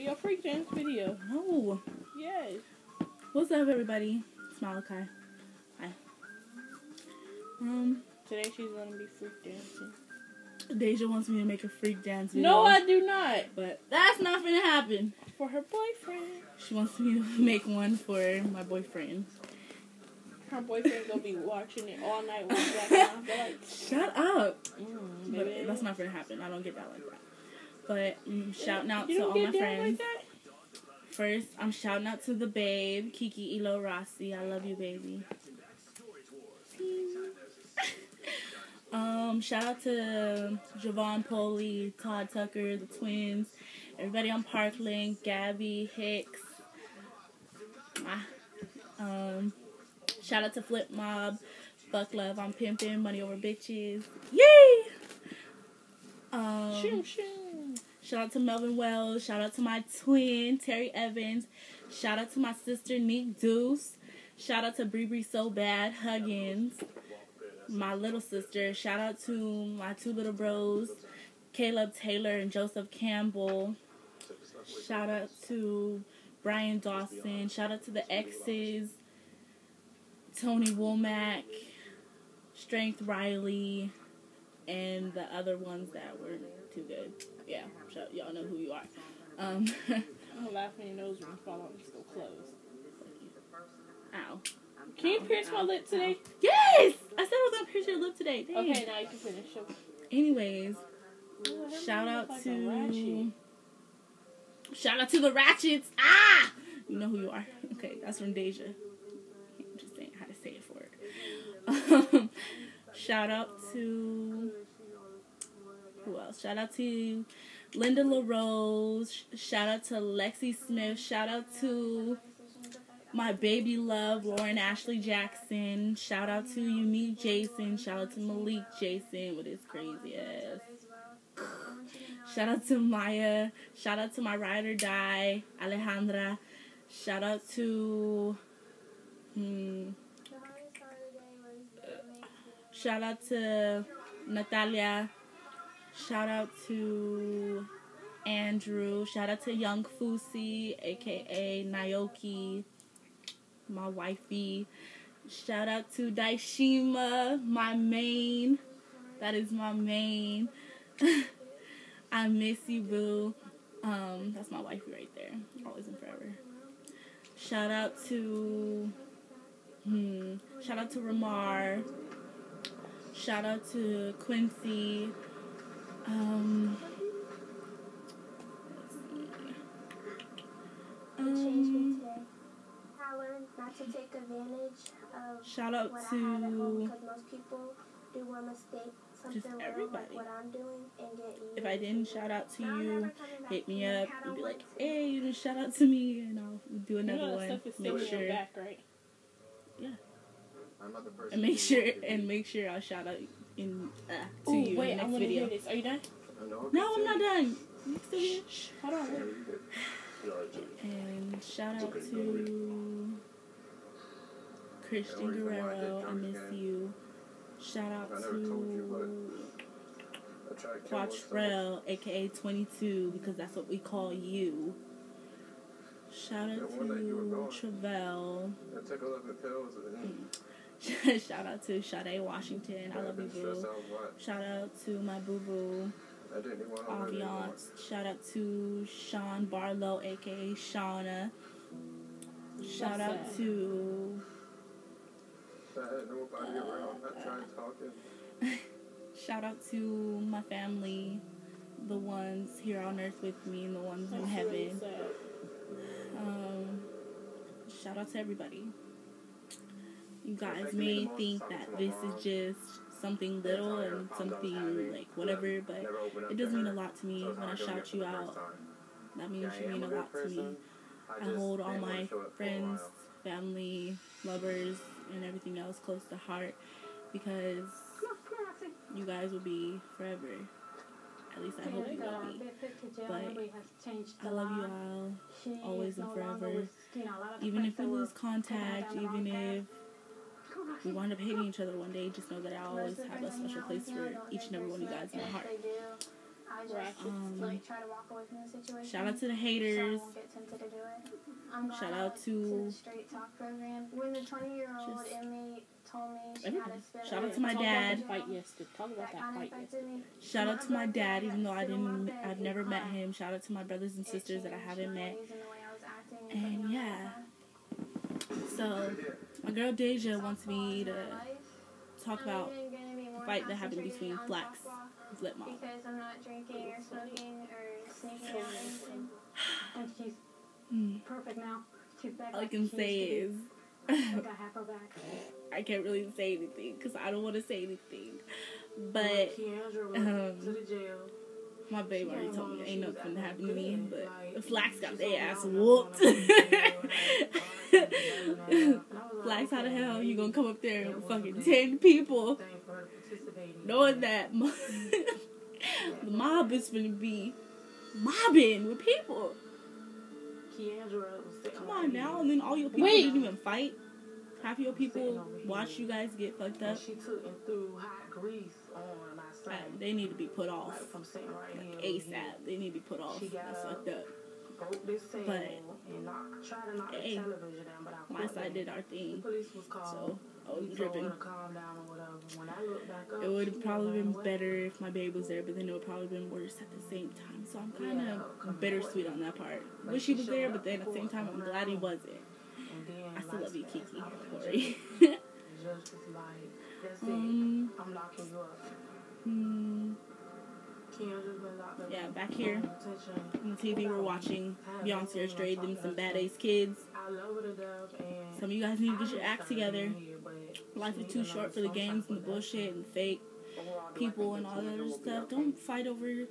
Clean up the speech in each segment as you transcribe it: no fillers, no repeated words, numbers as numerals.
your freak dance video. No. Yes. What's up, everybody? It's Malachi. Hi. Today she's gonna be freak dancing. Deja wants me to make a freak dance video. No, I do not. But that's not gonna happen. For her boyfriend. She wants me to make one for my boyfriend. Her boyfriend gonna be watching it all night while that like, shut up. But that's not gonna happen. I don't get that like that. But shouting out you to don't all get my down friends. like that? First, I'm shouting out to the babe, Kiki Ilo Rossi. I love you, baby. Shout out to Javon Poley, Todd Tucker, the twins, everybody on Parkland, Gabby, Hicks. Shout out to Flip Mob, Fuck Love, I'm Pimpin', Money Over Bitches. Yay! Shout out to Melvin Wells. Shout out to my twin, Terry Evans. Shout out to my sister, Neek Deuce. Shout out to Bree So Bad, Huggins. My little sister. Shout out to my two little bros, Caleb Taylor and Joseph Campbell. Shout out to Brian Dawson. Shout out to the exes, Tony Womack, Strength Riley, and the other ones that were too good. Yeah, y'all know who you are. I'm laughing in your nose when you fall out and still closed. Ow. Can you pierce my lip today? Yes! I said I was going to pierce your lip today. Dang. Okay, now you can finish. Anyways, shout out to the Ratchets. Ah! You know who you are. Okay, that's from Deja. I'm just saying how to say it for it. Shout out to... Who else? Shout out to Linda LaRose. Shout out to Lexi Smith. Shout out to my baby love, Lauren Ashley Jackson. Shout out to Unique Jason. Shout out to Malik Jason with his crazy ass. Shout out to Maya. Shout out to my ride or die, Alejandra. Shout out to... Shout out to Natalia. Shout out to Andrew. Shout out to Young Fusi, a.k.a. Naoki, my wifey. Shout out to Daishima, my main. That is my main. I miss you, boo. That's my wifey right there. Always and forever. Shout out to... Shout out to Ramar. Shout out to Quincy. Not to take advantage of shout out what to I have at home, because most people do one mistake, something just little everybody. like what I'm doing, and get used. If I didn't shout out to you, hit me up and be like, hey, you didn't shout out to me, and I'll do another one. Make sure, back, right? Yeah. And make sure I'll shout out to you wait, in the next I want to video. hear this. Are you done? No, I'm not done. You still here? Hold on. Wait. And shout out to Christian Guerrero, I miss you. Shout out to Quattrell, aka 22, because that's what we call you. Shout out to Travell. Shout out to Sade Washington, I love you, boo. Shout out to my boo-boo, Aviance. Shout out to Sean Barlow, aka Shauna. Shout out to... shout out to my family, the ones here on earth with me and the ones in heaven. Shout out to everybody. You guys may think that this is just something little and something like whatever, but it does mean a lot to me when I shout you out. That means you mean a lot to me. I hold all my friends, family, lovers, and everything else close to heart because you guys will be forever. At least I hope you will be. But I love you all, always and forever. Even if we lose contact, even if we wind up hating each other one day, just know that I always have a special place for each and every one of you guys in my heart. I just like try to walk away from the situation. Shout out to the haters. So I won't get tempted to do it. I'm glad Shout I out went to the straight talk program. When the 20-year-old inmate told me she had a spit. Shout out to my dad. Talk about that fight yesterday. Shout out to my dad, even though I've never met him. Shout out to my brothers and sisters that I haven't met. And yeah. So my girl Deja wants me to talk about the fight that happened between Flax and Flip Mom. Because I'm not drinking or smoking or sneaking out anything. And she's perfect now. She's back. All I can say is I got half her back. I can't really say anything because I don't want to say anything. But my baby already told me ain't nothing happened to me. But the Flax got their ass whooped. Flax, how the hell you gonna come up there and fucking 10 people knowing that the mob is gonna be mobbing with people? Come on now, and then all your people didn't even fight. Half your people watch you guys get fucked up. She took and threw hot grease on my son. They need to be put off. I'm sitting right here. ASAP. They need to be put off. That's fucked up. Broke this table and tried to knock the television down, but I my side did our thing. The police was called. So I was dripping. Calm down or whatever. When I look back up, it would have probably been better if my babe was there, but then it would probably been worse at the same time. So I'm kind of bittersweet on that part. Wish he was there, but then at the same time, I'm glad he wasn't. I still love you, Kiki. Corey. I'm locking you up. Yeah, back here on the TV, we're watching Beyonce Strayed and some Badass Kids. Some of you guys need to get your act together. Life is too short for the games and the bullshit and fake people and all that other stuff. Don't fight over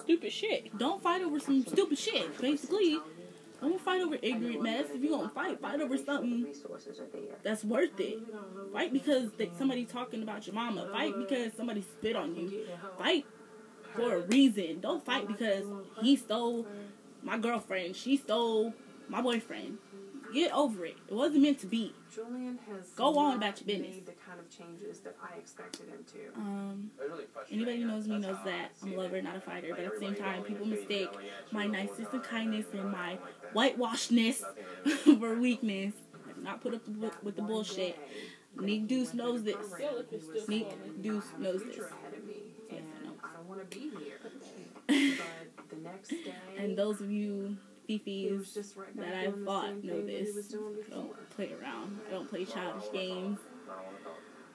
stupid shit. Don't fight over some stupid shit, basically. Don't fight over ignorant mess. If you're gonna fight over something that's worth it. Fight because somebody talking about your mama. Fight because somebody spit on you. Fight for a reason. Don't fight because he stole my girlfriend. She stole my boyfriend. Get over it. It wasn't meant to be. Julian has go on about your business. Made the kind of changes that I expected him to. Anybody who knows me knows that I'm a lover, not a fighter. But at the same time, people mistake my niceness and kindness and my whitewashedness for weakness. I do not put up with the bullshit. Neek Deuce knows this. Neek Deuce knows this. Yes, I know. I don't want to be here. But the next day, and those of you Fifis that I fought know this. I don't play around. I don't play childish games.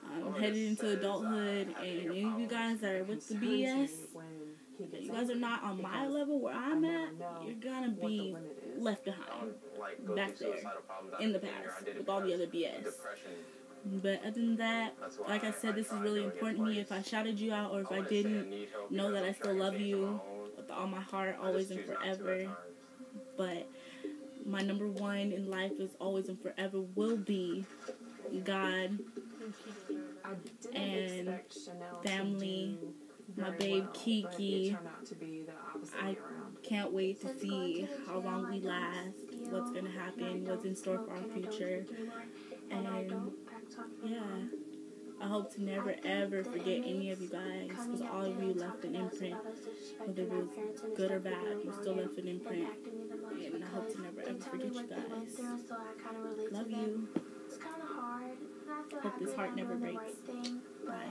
I'm headed into adulthood, and any of you guys that are with the BS, you guys are not on my level where I'm at, you're gonna be left behind, back there, in the past, with all the other BS. But other than that, like I said, this is really important to me. If I shouted you out or if I didn't, know that I still love you with all my heart, always and forever. But my number one in life is always and forever will be God and family, my babe Kiki. I can't wait to see how long we last, what's going to happen, what's in store for our future. And yeah, I hope to never ever forget any of you guys, because all of you left an imprint, whether it was good or bad, you still left an imprint. And I hope to never ever forget you guys. Love you. Hope this heart never breaks. Bye.